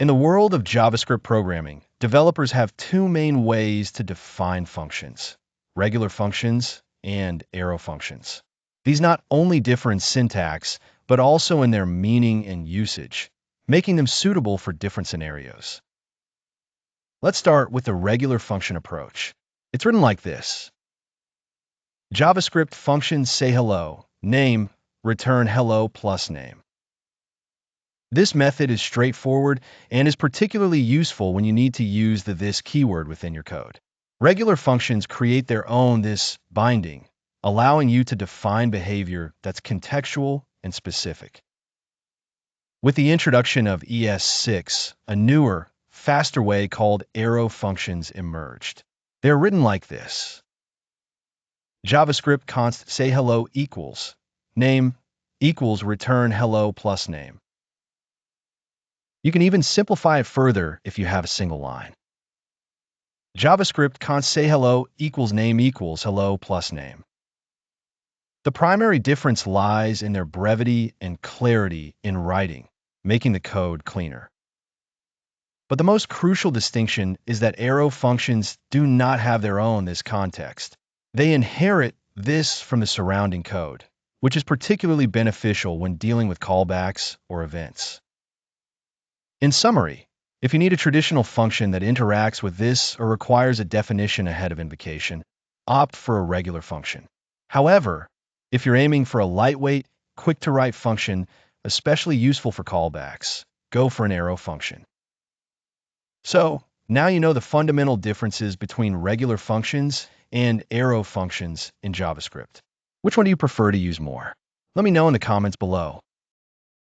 In the world of JavaScript programming, developers have two main ways to define functions: regular functions and arrow functions. These not only differ in syntax, but also in their meaning and usage, making them suitable for different scenarios. Let's start with the regular function approach. It's written like this. JavaScript functions say hello, name, return hello plus name. This method is straightforward and is particularly useful when you need to use the this keyword within your code. Regular functions create their own this binding, allowing you to define behavior that's contextual and specific. With the introduction of ES6, a newer, faster way called arrow functions emerged. They're written like this. JavaScript const say hello equals name equals return hello plus name. You can even simplify it further if you have a single line. JavaScript const say hello equals name equals hello plus name. The primary difference lies in their brevity and clarity in writing, making the code cleaner. But the most crucial distinction is that arrow functions do not have their own this context. They inherit this from the surrounding code, which is particularly beneficial when dealing with callbacks or events. In summary, if you need a traditional function that interacts with this or requires a definition ahead of invocation, opt for a regular function. However, if you're aiming for a lightweight, quick-to-write function, especially useful for callbacks, go for an arrow function. So, now you know the fundamental differences between regular functions and arrow functions in JavaScript. Which one do you prefer to use more? Let me know in the comments below.